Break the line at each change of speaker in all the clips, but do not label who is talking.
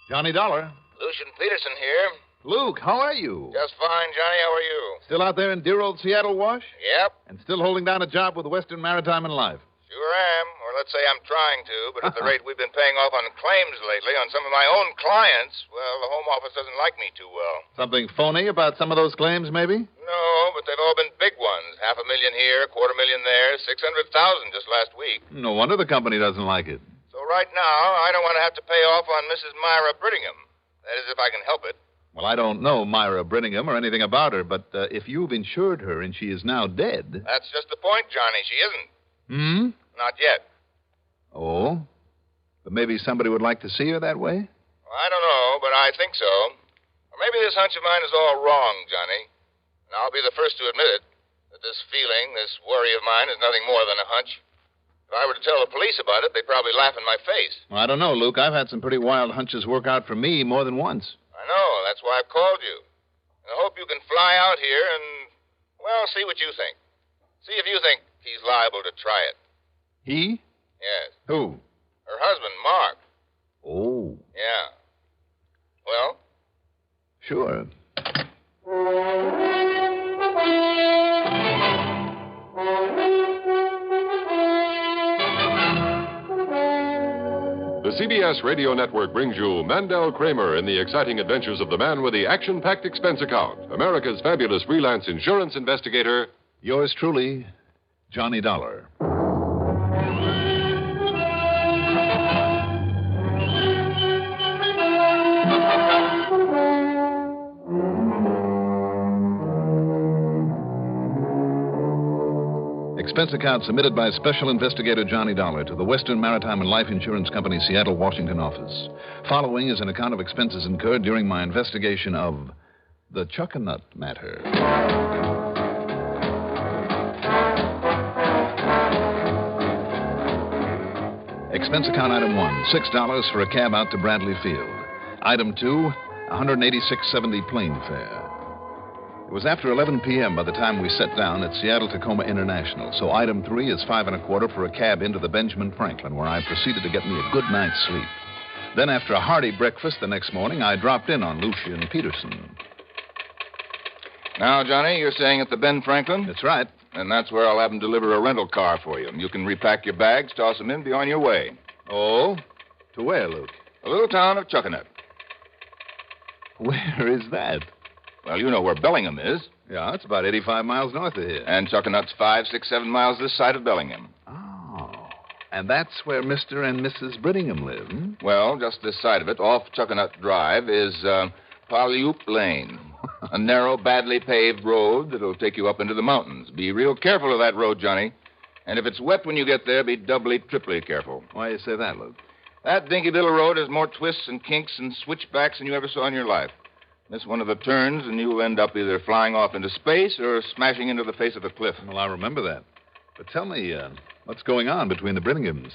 Johnny Dollar.
Lucian Peterson here.
Luke, how are you?
Just fine, Johnny. How are you?
Still out there in dear old Seattle, Wash?
Yep.
And still holding down a job with Western Maritime and Life?
Sure am. Or let's say I'm trying to, but at the rate we've been paying off on claims lately on some of my own clients, well, the Home Office doesn't like me too well.
Something phony about some of those claims, maybe?
No, but they've all been big ones. $500,000 here, $250,000 there, $600,000 just last week.
No wonder the company doesn't like it.
So right now, I don't want to have to pay off on Mrs. Myra Brittingham. That is, if I can help it.
Well, I don't know Myra Brittingham or anything about her, but if you've insured her and she is now dead...
That's just the point, Johnny. She isn't.
Hmm?
Not yet.
Oh? But maybe somebody would like to see her that way?
Well, I don't know, but I think so. Or maybe this hunch of mine is all wrong, Johnny. And I'll be the first to admit it, that this feeling, this worry of mine is nothing more than a hunch. If I were to tell the police about it, they'd probably laugh in my face.
Well, I don't know, Luke. I've had some pretty wild hunches work out for me more than once.
I know. That's why I've called you. And I hope you can fly out here and, well, see what you think. See if you think he's liable to try it.
He?
Yes.
Who?
Her husband, Mark.
Oh.
Yeah. Well?
Sure.
The CBS Radio Network brings you Mandel Kramer in the exciting adventures of the man with the action-packed expense account, America's fabulous freelance insurance investigator.
Yours truly, Johnny Dollar. Expense account submitted by Special Investigator Johnny Dollar to the Western Maritime and Life Insurance Company, Seattle, Washington office. Following is an account of expenses incurred during my investigation of the Chuckanut matter. Expense account item 1, $6 for a cab out to Bradley Field. Item 2, $186.70 plane fare. It was after 11 p.m. by the time we sat down at Seattle-Tacoma International, so item 3 is $5.25 for a cab into the Benjamin Franklin, where I proceeded to get me a good night's sleep. Then, after a hearty breakfast the next morning, I dropped in on Lucian Peterson.
Now, Johnny, you're staying at the Ben Franklin?
That's right.
And that's where I'll have them deliver a rental car for you. You can repack your bags, toss them in, be on your way.
Oh? To where, Luke?
A little town of Chuckanut.
Where is that?
Well, you know where Bellingham is.
Yeah, it's about 85 miles north of here.
And Chuckanut's 5, 6, 7 miles this side of Bellingham.
Oh. And that's where Mr. and Mrs. Brittingham live, hmm?
Well, just this side of it, off Chuckanut Drive, is Powell Lane. A narrow, badly paved road that'll take you up into the mountains. Be real careful of that road, Johnny. And if it's wet when you get there, be doubly, triply careful.
Why do you say that, Luke?
That dinky little road has more twists and kinks and switchbacks than you ever saw in your life. Miss one of the turns, and you'll end up either flying off into space or smashing into the face of a cliff.
Well, I remember that. But tell me, what's going on between the Brittinghams?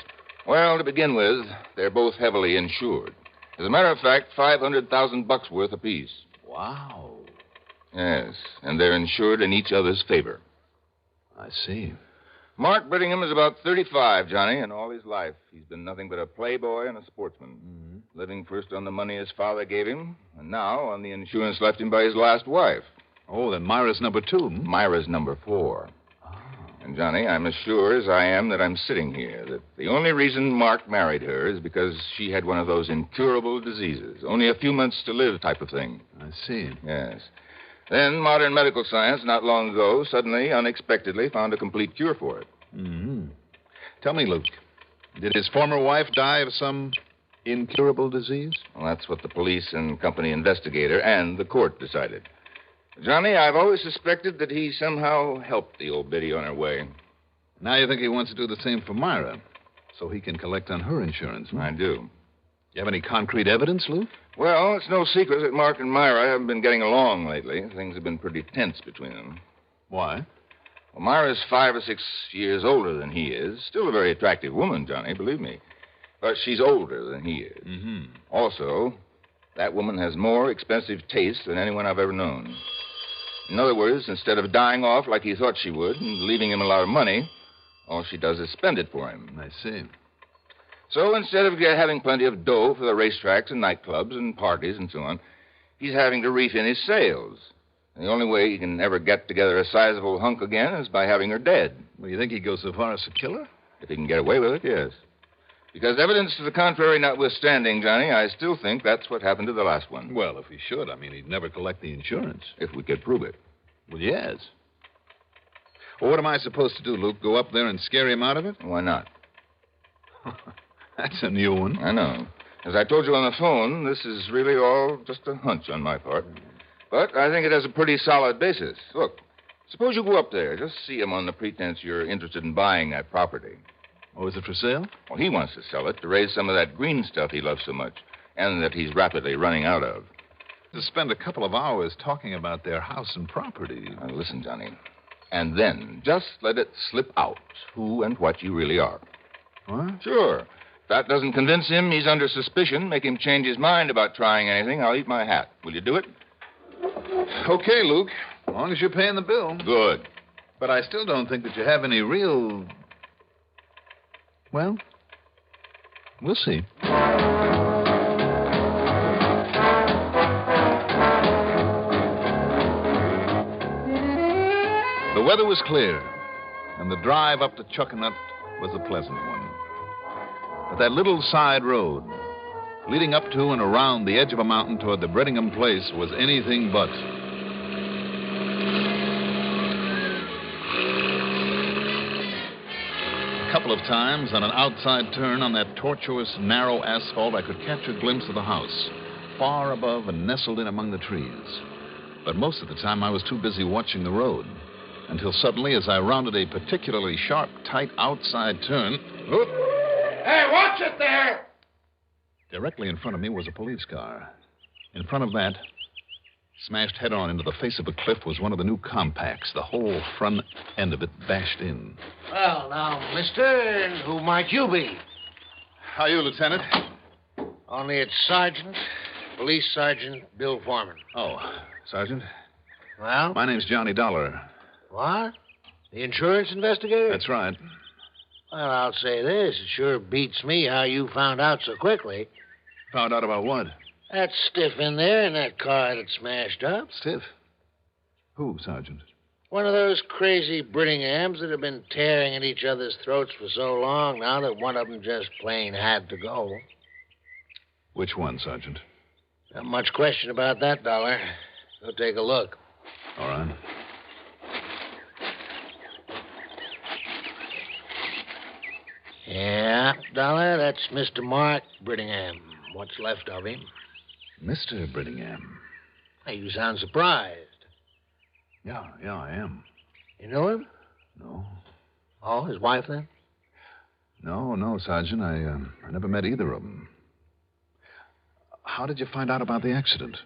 Well, to begin with, they're both heavily insured. As a matter of fact, $500,000 worth apiece.
Wow.
Yes, and they're insured in each other's favor.
I see.
Mark Brittingham is about 35, Johnny, and all his life he's been nothing but a playboy and a sportsman. Mm-hmm. Living first on the money his father gave him, and now on the insurance left him by his last wife.
Oh, then Myra's number 2.
Myra's number 4. Oh. And, Johnny, I'm as sure as I am that I'm sitting here, that the only reason Mark married her is because she had one of those incurable diseases, only a few months to live type of thing.
I see.
Yes. Then modern medical science, not long ago, suddenly, unexpectedly, found a complete cure for it.
Mm-hmm. Tell me, Luke, did his former wife die of some incurable disease?
Well, that's what the police and company investigator and the court decided. Johnny, I've always suspected that he somehow helped the old biddy on her way.
Now you think he wants to do the same for Myra, so he can collect on her insurance, huh?
I do.
You have any concrete evidence, Luke?
Well, it's no secret that Mark and Myra haven't been getting along lately. Things have been pretty tense between them.
Why?
Well, Myra's 5 or 6 years older than he is. Still a very attractive woman, Johnny, believe me. But she's older than he is.
Mm-hmm.
Also, that woman has more expensive taste than anyone I've ever known. In other words, instead of dying off like he thought she would and leaving him a lot of money, all she does is spend it for him.
I see.
So instead of having plenty of dough for the racetracks and nightclubs and parties and so on, he's having to reef in his sails. And the only way he can ever get together a sizable hunk again is by having her dead.
Well, you think he'd go so far as to kill her?
If he can get away with it, yes. Because evidence to the contrary notwithstanding, Johnny, I still think that's what happened to the last one.
Well, if he should, he'd never collect the insurance.
If we could prove it.
Well, yes. Well, what am I supposed to do, Luke? Go up there and scare him out of it?
Why not?
That's a new one.
I know. As I told you on the phone, this is really all just a hunch on my part. But I think it has a pretty solid basis. Look, suppose you go up there. Just see him on the pretense you're interested in buying that property.
Oh, is it for sale?
Well, he wants to sell it to raise some of that green stuff he loves so much and that he's rapidly running out of.
To spend a couple of hours talking about their house and property.
Now, listen, Johnny. And then just let it slip out who and what you really are.
What?
Sure. If that doesn't convince him he's under suspicion, make him change his mind about trying anything, I'll eat my hat. Will you do it?
Okay, Luke. As long as you're paying the bill.
Good.
But I still don't think that you have any real... Well, we'll see. The weather was clear, and the drive up to Chuckanut was a pleasant one. But that little side road, leading up to and around the edge of a mountain toward the Brittingham place, was anything but. A couple of times, on an outside turn on that tortuous, narrow asphalt, I could catch a glimpse of the house, far above and nestled in among the trees. But most of the time, I was too busy watching the road, until suddenly, as I rounded a particularly sharp, tight outside turn... Whoop!
Hey, watch it there!
Directly in front of me was a police car. In front of that, smashed head-on into the face of a cliff, was one of the new compacts, the whole front end of it bashed in.
Well, now, mister, who might you be?
How are you, Lieutenant?
Only it's Sergeant, Police Sergeant Bill Foreman.
Oh, Sergeant?
Well?
My name's Johnny Dollar.
What? The insurance investigator?
That's right.
Well, I'll say this. It sure beats me how you found out so quickly.
Found out about what?
That stiff in there in that car that smashed up.
Stiff? Who, Sergeant?
One of those crazy Brittinghams that have been tearing at each other's throats for so long now that one of them just plain had to go.
Which one, Sergeant?
Not much question about that, Dollar. Go take a look.
All right.
Yeah, Dollar, that's Mr. Mark Brittingham. What's left of him.
Mr. Brittingham?
Hey, you sound surprised.
Yeah, I am.
You know him?
No.
Oh, his wife, then?
No, Sergeant. I never met either of them. How did you find out about the accident?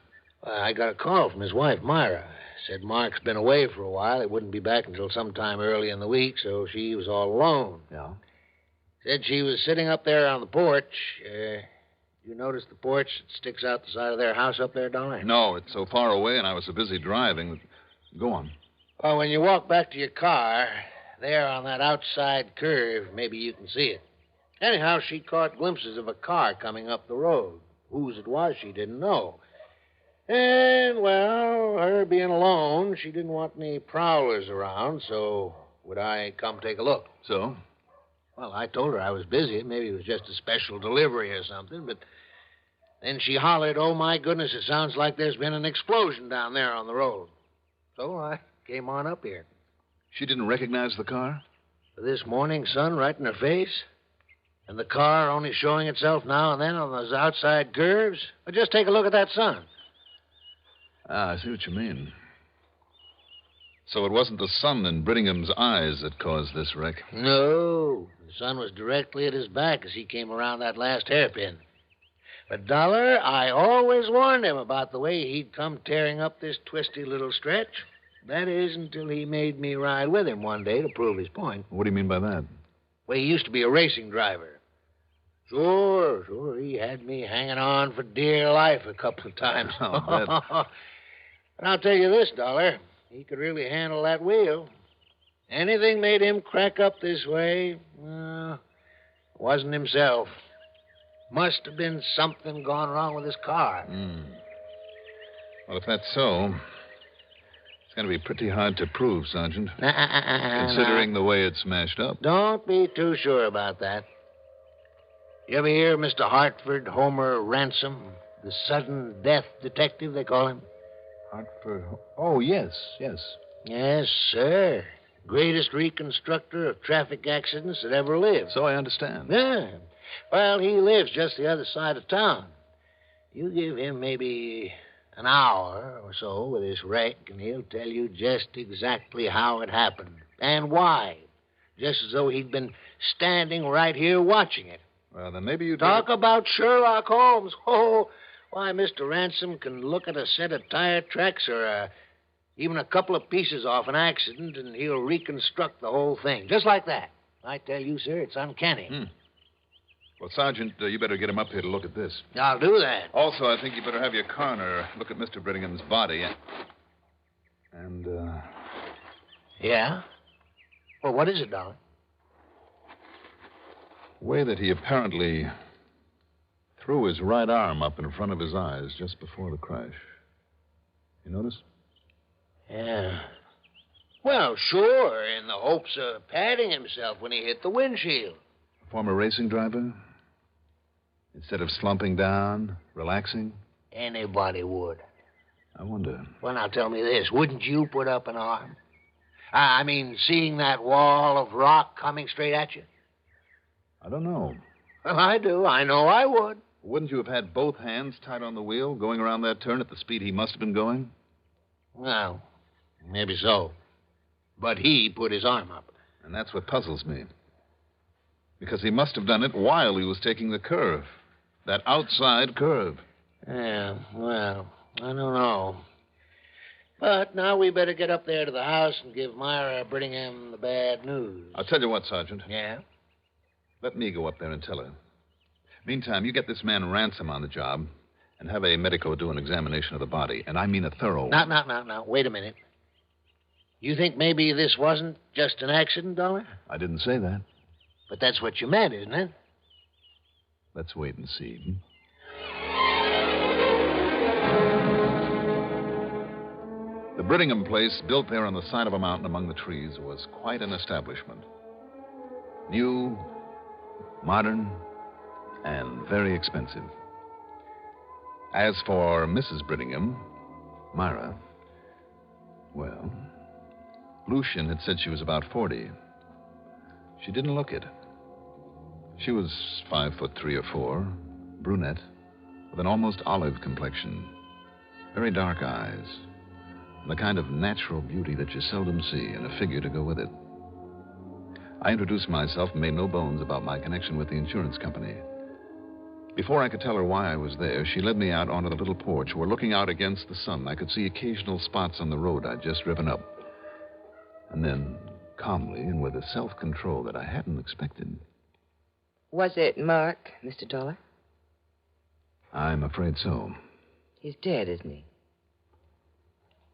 I got a call from his wife, Myra. Said Mark's been away for a while. He wouldn't be back until sometime early in the week, so she was all alone.
Yeah?
Said she was sitting up there on the porch. You notice the porch that sticks out the side of their house up there, Dollar?
No, it's so far away, and I was so busy driving. Go on.
Well, when you walk back to your car, there on that outside curve, maybe you can see it. Anyhow, she caught glimpses of a car coming up the road. Whose it was, she didn't know. And, well, her being alone, she didn't want any prowlers around, so would I come take a look?
So?
Well, I told her I was busy. Maybe it was just a special delivery or something, but then she hollered, "Oh, my goodness, it sounds like there's been an explosion down there on the road." So I came on up here.
She didn't recognize the car?
For this morning sun right in her face? And the car only showing itself now and then on those outside curves? Well, just take a look at that sun.
Ah, I see what you mean. So it wasn't the sun in Brittingham's eyes that caused this wreck?
No. The sun was directly at his back as he came around that last hairpin. But, Dollar, I always warned him about the way he'd come tearing up this twisty little stretch. That is, until he made me ride with him one day to prove his point.
What do you mean by that?
Well, he used to be a racing driver. Sure. He had me hanging on for dear life a couple of times.
I'll bet.
But I'll tell you this, Dollar. He could really handle that wheel. Anything made him crack up this way, wasn't himself. Must have been something gone wrong with his car.
Well, if that's so, it's going to be pretty hard to prove, Sergeant. Considering the way it's smashed up.
Don't be too sure about that. You ever hear Mr. Hartford Homer Ransom, the sudden death detective, they call him?
Hartford? Oh, yes.
Yes, sir. Greatest reconstructor of traffic accidents that ever lived.
So I understand.
Yeah. Well, he lives just the other side of town. You give him maybe an hour or so with this wreck, and he'll tell you just exactly how it happened and why. Just as though he'd been standing right here watching it.
Well, then maybe you
Talk about Sherlock Holmes. Oh, why, Mr. Ransom can look at a set of tire tracks or even a couple of pieces off an accident, and he'll reconstruct the whole thing. Just like that. I tell you, sir, it's uncanny.
Well, Sergeant, you better get him up here to look at this.
I'll do that.
Also, I think you better have your coroner look at Mr. Brittingham's body.
Yeah? Well, what is it, Dolly?
The way that he apparently threw his right arm up in front of his eyes just before the crash. You notice?
Yeah. Well, sure, in the hopes of patting himself when he hit the windshield.
Former racing driver? Instead of slumping down, relaxing?
Anybody would.
I wonder.
Well, now tell me this. Wouldn't you put up an arm? I mean, seeing that wall of rock coming straight at you?
I don't know.
Well, I do. I know I would.
Wouldn't you have had both hands tight on the wheel, going around that turn at the speed he must have been going?
Well, maybe so. But he put his arm up.
And that's what puzzles me. Because he must have done it while he was taking the curve. That outside curve.
Yeah, well, I don't know. But now we better get up there to the house and give Myra Brittingham the bad news.
I'll tell you what, Sergeant.
Yeah?
Let me go up there and tell her. Meantime, you get this man Ransom on the job and have a medico do an examination of the body. And I mean a thorough one.
Now. Wait a minute. You think maybe this wasn't just an accident, Dollar?
I didn't say that.
But that's what you meant, isn't it?
Let's wait and see. The Brittingham place, built there on the side of a mountain among the trees, was quite an establishment. New, modern, and very expensive. As for Mrs. Brittingham, Myra, well, Lucian had said she was about 40. She didn't look it. She was 5'3" or 4", brunette, with an almost olive complexion, very dark eyes, and the kind of natural beauty that you seldom see, and a figure to go with it. I introduced myself and made no bones about my connection with the insurance company. Before I could tell her why I was there, she led me out onto the little porch where, looking out against the sun, I could see occasional spots on the road I'd just driven up. And then, calmly and with a self-control that I hadn't expected.
Was it Mark, Mr. Dollar?
I'm afraid so.
He's dead, isn't he?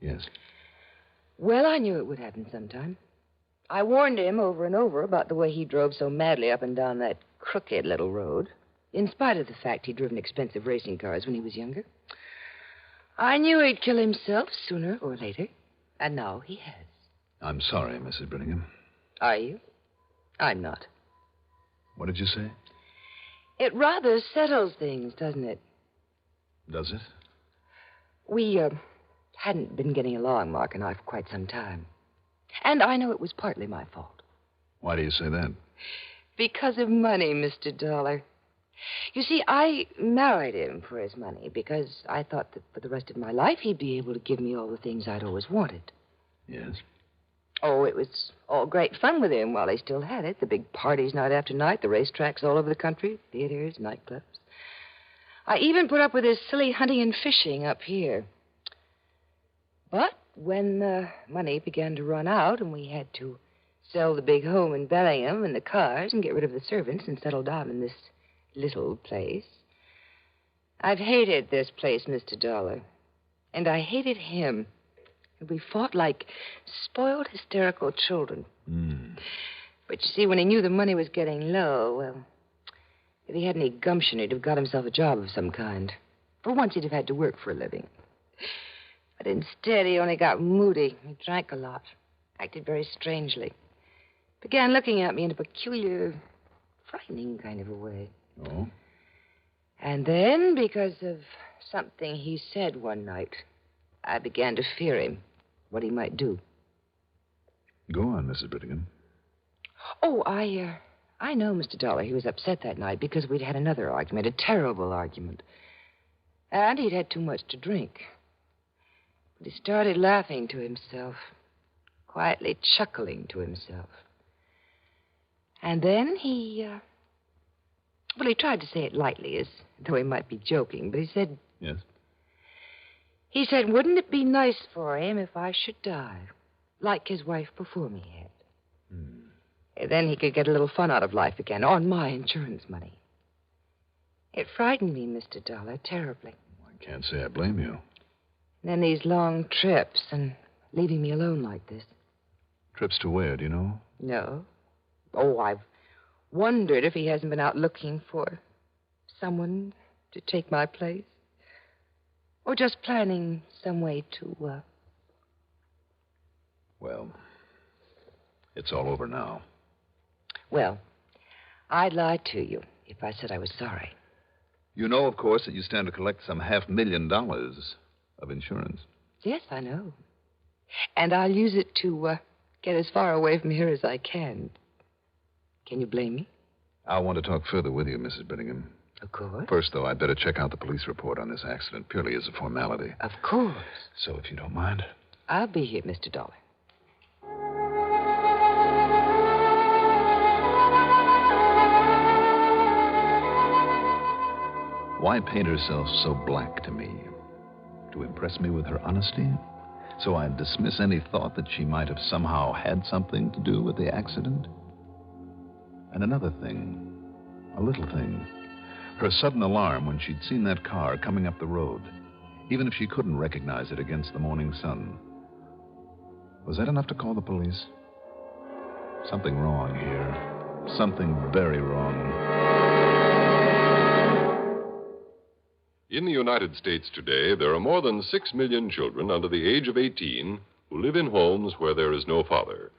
Yes.
Well, I knew it would happen sometime. I warned him over and over about the way he drove so madly up and down that crooked little road, in spite of the fact he'd driven expensive racing cars when he was younger. I knew he'd kill himself sooner or later, and now he has.
I'm sorry, Mrs. Brittingham.
Are you? I'm not.
What did you say?
It rather settles things, doesn't it?
Does it?
We hadn't been getting along, Mark and I, for quite some time. And I know it was partly my fault.
Why do you say that?
Because of money, Mr. Dollar. You see, I married him for his money because I thought that for the rest of my life he'd be able to give me all the things I'd always wanted.
Yes?
Oh, it was all great fun with him while he still had it. The big parties night after night, the racetracks all over the country, theaters, nightclubs. I even put up with his silly hunting and fishing up here. But when the money began to run out and we had to sell the big home in Bellingham and the cars and get rid of the servants and settle down in this little place, I've hated this place, Mr. Dollar. And I hated him. We fought like spoiled, hysterical children. But you see, when he knew the money was getting low, well, If he had any gumption, he'd have got himself a job of some kind. For once, he'd have had to work for a living. But instead, he only got moody. He drank a lot, acted very strangely. Began looking at me in a peculiar, frightening kind of a way.
Oh?
And then, because of something he said one night, I began to fear him, what he might do.
Go on, Mrs. Brittingham.
Oh, I know, Mr. Dollar. He was upset that night because we'd had another argument, a terrible argument. And he'd had too much to drink. But he started laughing to himself, quietly chuckling to himself. And then he tried to say it lightly, as though he might be joking, but he said...
Yes?
He said, wouldn't it be nice for him if I should die, like his wife before me had? Then he could get a little fun out of life again, on my insurance money. It frightened me, Mr. Dollar, terribly.
I can't say I blame you.
And then these long trips and leaving me alone like this.
Trips to where, do you know?
No. Oh, I've wondered if he hasn't been out looking for someone to take my place. Or just planning some way to,
Well, it's all over now.
Well, I'd lie to you if I said I was sorry.
You know, of course, that you stand to collect some $500,000 of insurance.
Yes, I know. And I'll use it to get as far away from here as I can. Can you blame me?
I want to talk further with you, Mrs. Brittingham.
Of course.
First, though, I'd better check out the police report on this accident, purely as a formality.
Of course.
So, if you don't mind.
I'll be here, Mr. Dollar.
Why paint herself so black to me? To impress me with her honesty? So I'd dismiss any thought that she might have somehow had something to do with the accident? And another thing, a little thing, her sudden alarm when she'd seen that car coming up the road, even if she couldn't recognize it against the morning sun. Was that enough to call the police? Something wrong here. Something very wrong.
In the United States today, there are more than 6 million children under the age of 18 who live in homes where there is no father.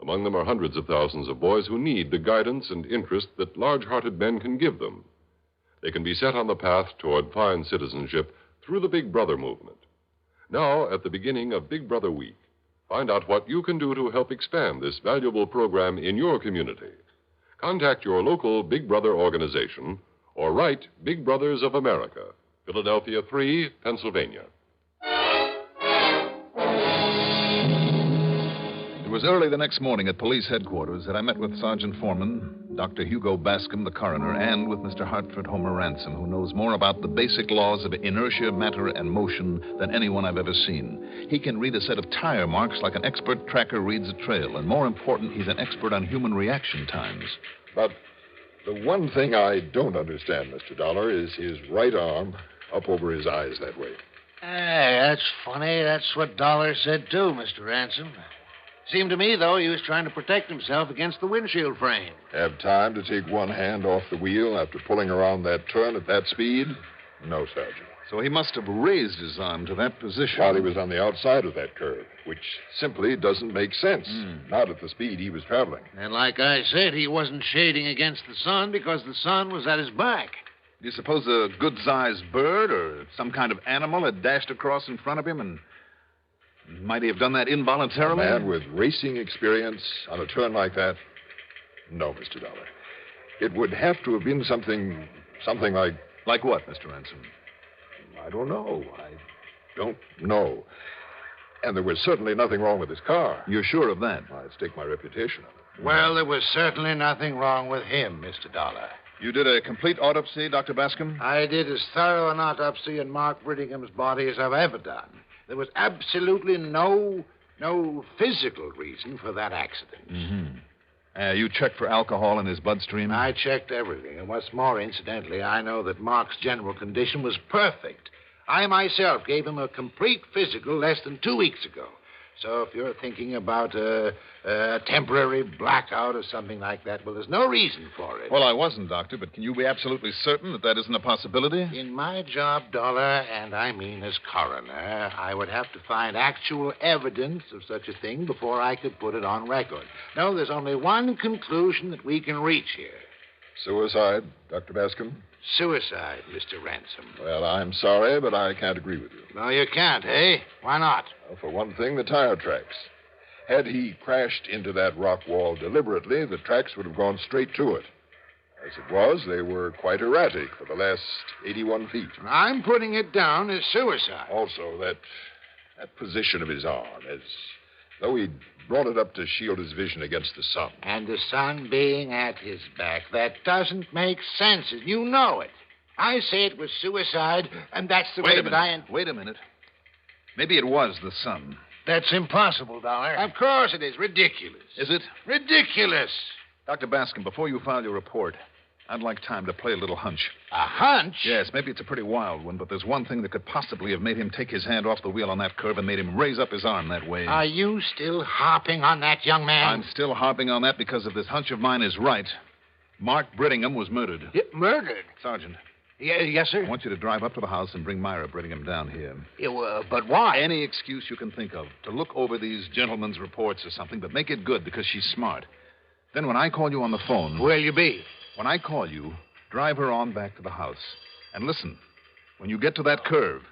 Among them are hundreds of thousands of boys who need the guidance and interest that large-hearted men can give them. They can be set on the path toward fine citizenship through the Big Brother movement. Now, at the beginning of Big Brother Week, find out what you can do to help expand this valuable program in your community. Contact your local Big Brother organization or write Big Brothers of America, Philadelphia 3, Pennsylvania.
It was early the next morning at police headquarters that I met with Sergeant Foreman, Dr. Hugo Bascom, the coroner, and with Mr. Hartford Homer Ransom, who knows more about the basic laws of inertia, matter, and motion than anyone I've ever seen. He can read a set of tire marks like an expert tracker reads a trail, and more important, he's an expert on human reaction times.
But the one thing I don't understand, Mr. Dollar, is his right arm up over his eyes that way.
Hey, that's funny. That's what Dollar said, too, Mr. Ransom. Seemed to me, though, he was trying to protect himself against the windshield frame.
Have time to take one hand off the wheel after pulling around that turn at that speed? No, Sergeant.
So he must have raised his arm to that position.
While he was on the outside of that curve, which simply doesn't make sense. Not at the speed he was traveling.
And like I said, he wasn't shading against the sun because the sun was at his back.
Do you suppose a good-sized bird or some kind of animal had dashed across in front of him and might he have done that involuntarily?
A man with racing experience on a turn like that? No, Mr. Dollar. It would have to have been something like...
Like what, Mr. Ransom?
I don't know. I don't know. And there was certainly nothing wrong with his car.
You're sure of that?
I'd stake my reputation on it.
Well, there was certainly nothing wrong with him, Mr. Dollar.
You did a complete autopsy, Dr. Bascom?
I did as thorough an autopsy on Mark Brittingham's body as I've ever done. There was absolutely no physical reason for that accident.
Mm-hmm. You checked for alcohol in his bloodstream?
I checked everything. And what's more, incidentally, I know that Mark's general condition was perfect. I myself gave him a complete physical less than 2 weeks ago. So if you're thinking about a temporary blackout or something like that, well, there's no reason for it.
Well, I wasn't, Doctor, but can you be absolutely certain that that isn't a possibility?
In my job, Dollar, and I mean as coroner, I would have to find actual evidence of such a thing before I could put it on record. No, there's only one conclusion that we can reach here.
Suicide, Dr. Bascom?
Suicide, Mr. Ransom.
Well, I'm sorry, but I can't agree with you.
No, you can't, eh? Why not?
Well, for one thing, the tire tracks. Had he crashed into that rock wall deliberately, the tracks would have gone straight to it. As it was, they were quite erratic for the last 81 feet.
I'm putting it down as suicide.
Also, that position of his arm, as though he'd brought it up to shield his vision against the sun.
And the sun being at his back. That doesn't make sense, and you know it. I say it was suicide, and that's the way that I...
Wait a minute. Maybe it was the sun.
That's impossible, Dollar. Of course it is. Ridiculous.
Is it?
Ridiculous.
Dr. Bascom, before you file your report, I'd like time to play a little hunch.
A hunch?
Yes, maybe it's a pretty wild one, but there's one thing that could possibly have made him take his hand off the wheel on that curve and made him raise up his arm that way.
Are you still harping on that, young man?
I'm still harping on that because if this hunch of mine is right, Mark Brittingham was murdered.
Murdered?
Sergeant.
Yes, sir?
I want you to drive up to the house and bring Myra Brittingham down here.
But why?
Any excuse you can think of to look over these gentlemen's reports or something, but make it good because she's smart. Then when I call you on the phone...
Where'll you be?
When I call you, drive her on back to the house. And listen, when you get to that curve,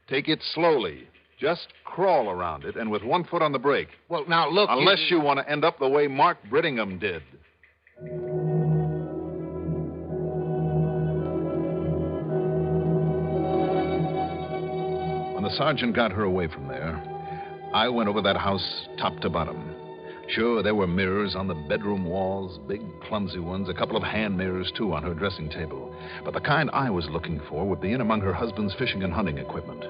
take it slowly. Just crawl around it and with one foot on the brake.
Well, now, look...
Unless you want to end up the way Mark Brittingham did. When the sergeant got her away from there, I went over that house top to bottom. Sure, there were mirrors on the bedroom walls, big, clumsy ones, a couple of hand mirrors, too, on her dressing table. But the kind I was looking for would be in among her husband's fishing and hunting equipment.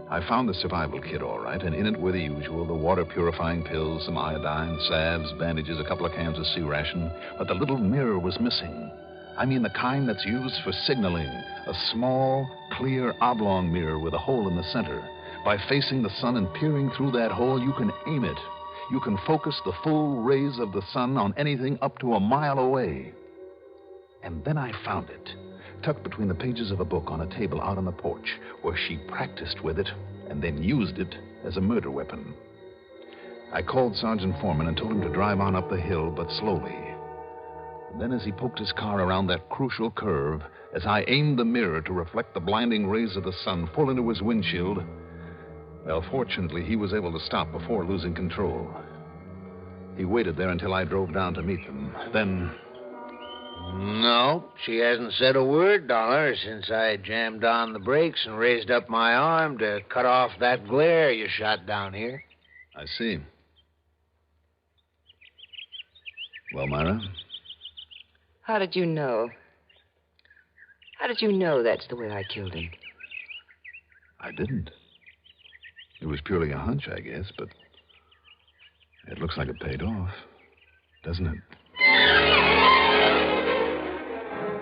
I found the survival kit, all right, and in it were the usual, the water-purifying pills, some iodine, salves, bandages, a couple of cans of sea ration. But the little mirror was missing. I mean the kind that's used for signaling. A small, clear, oblong mirror with a hole in the center. By facing the sun and peering through that hole, you can aim it. You can focus the full rays of the sun on anything up to a mile away. And then I found it, tucked between the pages of a book on a table out on the porch, where she practiced with it and then used it as a murder weapon. I called Sergeant Foreman and told him to drive on up the hill, but slowly. And then as he poked his car around that crucial curve, as I aimed the mirror to reflect the blinding rays of the sun full into his windshield, well, fortunately, he was able to stop before losing control. He waited there until I drove down to meet them. Then...
No, she hasn't said a word, Dollar, since I jammed on the brakes and raised up my arm to cut off that glare you shot down here.
I see. Well, Myra?
How did you know? How did you know that's the way I killed him?
I didn't. It was purely a hunch, I guess, but it looks like it paid off, doesn't it?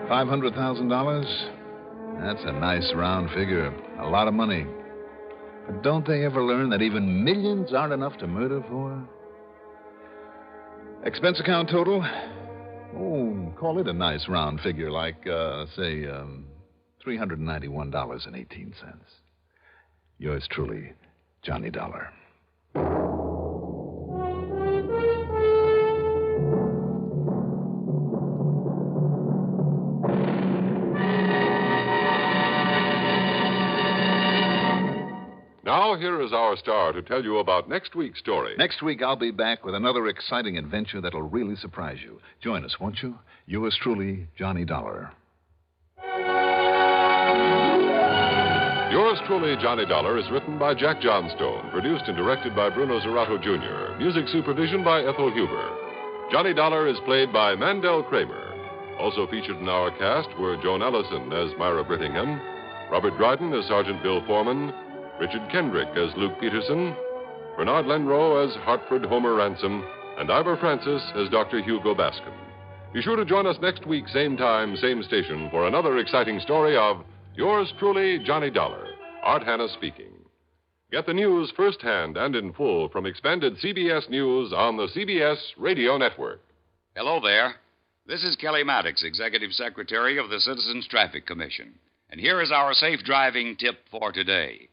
$500,000? That's a nice round figure. A lot of money. But don't they ever learn that even millions aren't enough to murder for? Expense account total? Oh, call it a nice round figure, like, say, $391.18. Yours truly, Johnny Dollar.
Now, here is our star to tell you about next week's story.
Next week, I'll be back with another exciting adventure that'll really surprise you. Join us, won't you? Yours truly, Johnny Dollar.
Yours truly, Johnny Dollar, is written by Jack Johnstone, produced and directed by Bruno Zerato, Jr., music supervision by Ethel Huber. Johnny Dollar is played by Mandel Kramer. Also featured in our cast were Joan Ellison as Myra Brittingham, Robert Dryden as Sergeant Bill Foreman, Richard Kendrick as Luke Peterson, Bernard Lenrow as Hartford Homer Ransom, and Ivor Francis as Dr. Hugo Bascom. Be sure to join us next week, same time, same station, for another exciting story of Yours truly, Johnny Dollar. Art Hanna speaking. Get the news firsthand and in full from expanded CBS News on the CBS Radio Network.
Hello there. This is Kelly Maddox, Executive Secretary of the Citizens Traffic Commission. And here is our safe driving tip for today.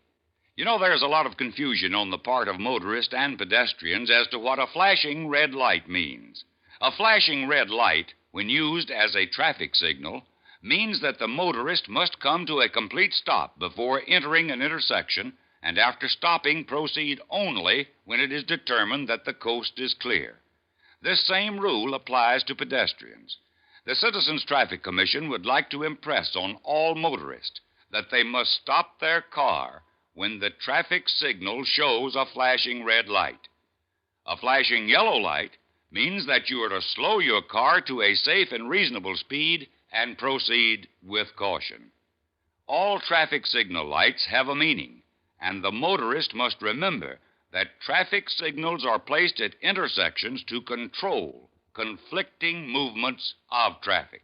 You know, there's a lot of confusion on the part of motorists and pedestrians as to what a flashing red light means. A flashing red light, when used as a traffic signal, means that the motorist must come to a complete stop before entering an intersection, and after stopping, proceed only when it is determined that the coast is clear. This same rule applies to pedestrians. The Citizens Traffic Commission would like to impress on all motorists that they must stop their car when the traffic signal shows a flashing red light. A flashing yellow light means that you are to slow your car to a safe and reasonable speed and proceed with caution. All traffic signal lights have a meaning, and the motorist must remember that traffic signals are placed at intersections to control conflicting movements of traffic.